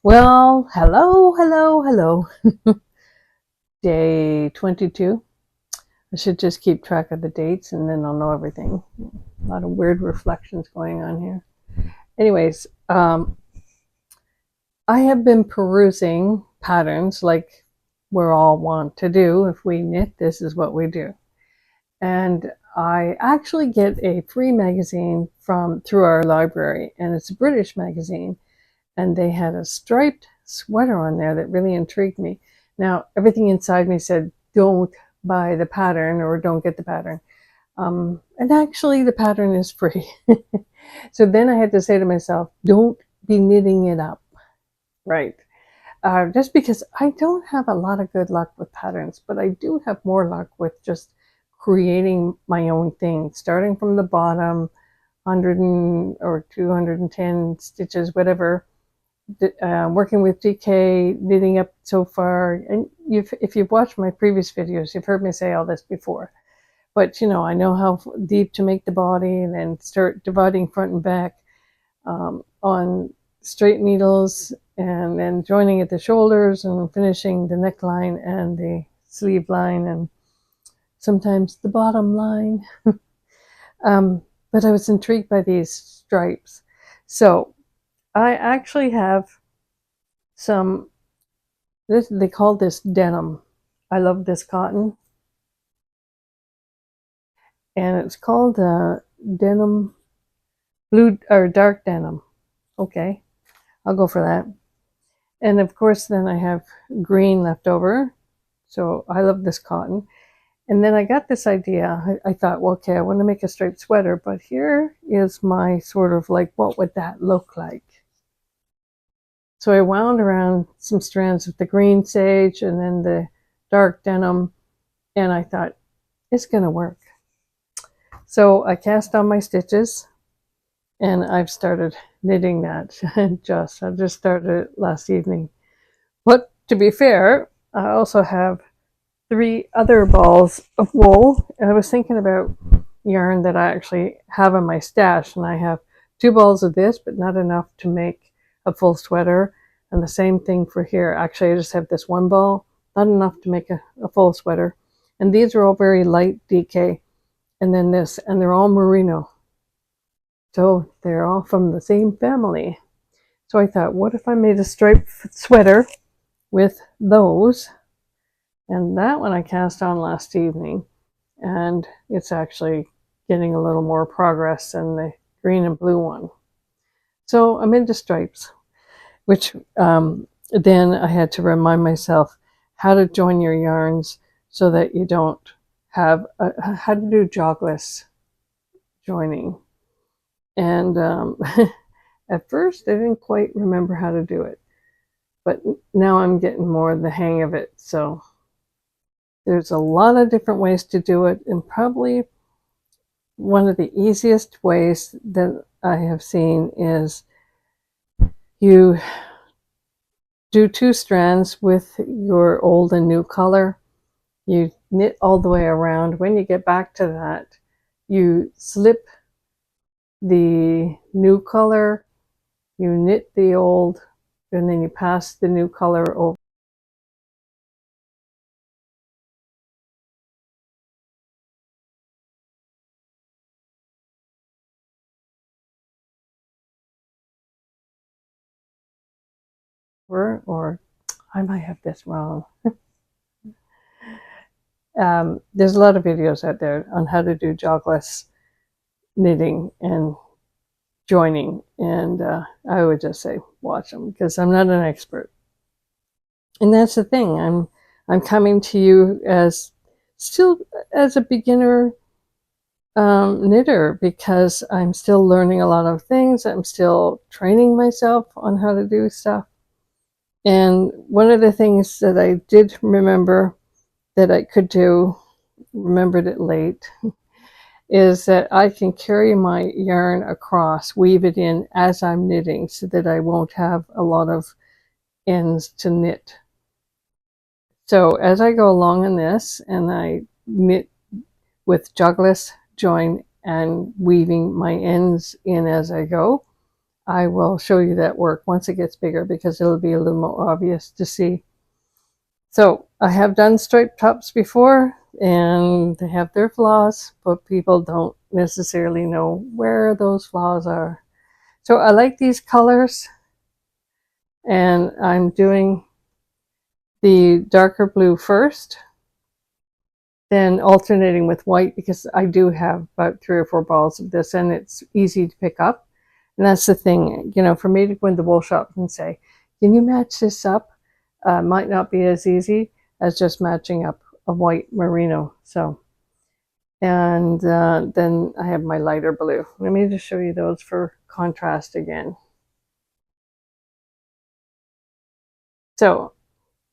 Well, hello. Day 22. I should just keep track of the dates and then I'll know everything. A lot of weird reflections going on here. Anyways, I have been perusing patterns like we're all want to do. If we knit, this is what we do. And I actually get a free magazine from through our library, and it's a British magazine, and they had a striped sweater on there that really intrigued me. Now, everything inside me said, don't buy the pattern or don't get the pattern. And actually, the pattern is free. So then I had to say to myself, don't be knitting it up, right? Just because I don't have a lot of good luck with patterns, but I do have more luck with just creating my own thing, starting from the bottom, 100 or 210 stitches, whatever, working with DK, knitting up so far. And if you've watched my previous videos, you've heard me say all this before. But I know how deep to make the body, and then start dividing front and back on straight needles, and then joining at the shoulders and finishing the neckline and the sleeve line and sometimes the bottom line. But I was intrigued by these stripes. So I actually have some, they call this denim. I love this cotton. And it's called denim, blue or dark denim. Okay, I'll go for that. And of course, then I have green left over. So I love this cotton. And then I got this idea. I thought, well, okay, I want to make a striped sweater, but here is my sort of like, what would that look like? So I wound around some strands of the green sage and then the dark denim, and I thought, it's going to work. So I cast on my stitches, and I've started knitting that. I just started it last evening. But to be fair, I also have 3 other balls of wool, and I was thinking about yarn that I actually have in my stash, and I have 2 balls of this, but not enough to make a full sweater. And the same thing for here. Actually, I just have this 1 ball, not enough to make a full sweater. And these are all very light DK. And then this, and they're all merino. So they're all from the same family. So I thought, what if I made a striped sweater with those? And that one I cast on last evening, and it's actually getting a little more progress than the green and blue one. So I'm into stripes, which then I had to remind myself how to join your yarns so that you don't have how to do jogless joining. And at first I didn't quite remember how to do it, but now I'm getting more of the hang of it. So there's a lot of different ways to do it, and probably one of the easiest ways that I have seen is you do 2 strands with your old and new color. You knit all the way around. When you get back to that, you slip the new color, you knit the old, and then you pass the new color over. Or I might have this wrong. There's a lot of videos out there on how to do jogless knitting and joining, and I would just say watch them, because I'm not an expert. And that's the thing, I'm coming to you as still as a beginner knitter, because I'm still learning a lot of things. I'm still training myself on how to do stuff. And one of the things that I did remember that I could do, remembered it late, is that I can carry my yarn across, weave it in as I'm knitting, so that I won't have a lot of ends to knit. So as I go along in this, and I knit with jogless join and weaving my ends in as I go, I will show you that work once it gets bigger because it'll be a little more obvious to see. So I have done striped tops before and they have their flaws, but people don't necessarily know where those flaws are. So I like these colors and I'm doing the darker blue first, then alternating with white because I do have about 3 or 4 balls of this and it's easy to pick up. And that's the thing, you know, for me to go into the wool shop and say, can you match this up? Might not be as easy as just matching up a white merino. So, and then I have my lighter blue. Let me just show you those for contrast again. So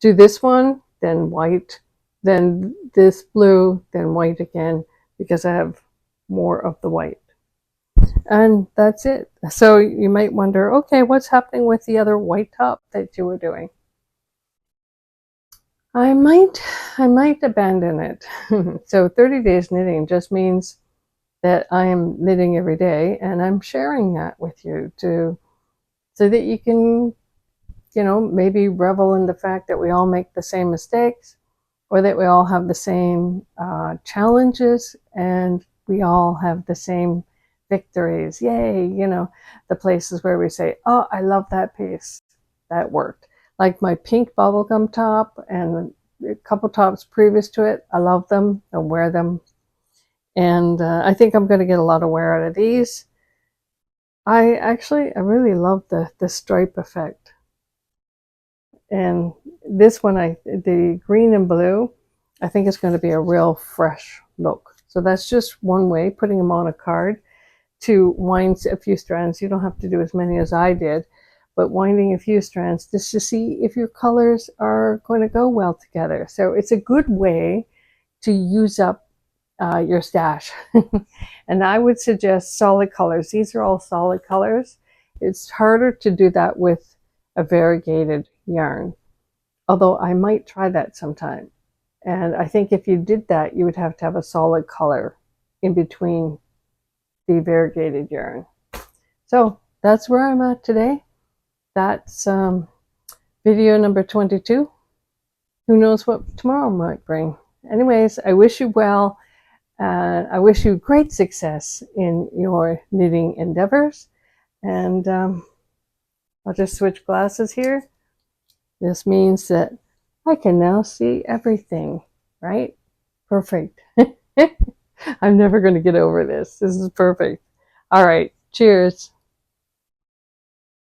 do this one, then white, then this blue, then white again, because I have more of the white. And that's it. So you might wonder, okay, what's happening with the other white top that you were doing? I might abandon it. So 30 days knitting just means that I am knitting every day and I'm sharing that with you so that you can, you know, maybe revel in the fact that we all make the same mistakes or that we all have the same challenges and we all have the same victories. Yay, you know, the places where we say, oh, I love that piece. That worked. Like my pink bubblegum top and a couple tops previous to it. I love them. I wear them. And I think I'm going to get a lot of wear out of these. I really love the stripe effect. And this one, the green and blue, I think it's going to be a real fresh look. So that's just one way, putting them on a card to wind a few strands. You don't have to do as many as I did, but winding a few strands just to see if your colors are going to go well together. So it's a good way to use up your stash. And I would suggest solid colors. These are all solid colors. It's harder to do that with a variegated yarn, although I might try that sometime. And I think if you did that, you would have to have a solid color in between the variegated yarn. So that's where I'm at today. That's video number 22. Who knows what tomorrow might bring. Anyways, I wish you well. I wish you great success in your knitting endeavors. And I'll just switch glasses here. This means that I can now see everything, right? Perfect. I'm never going to get over this. This is perfect. All right. Cheers.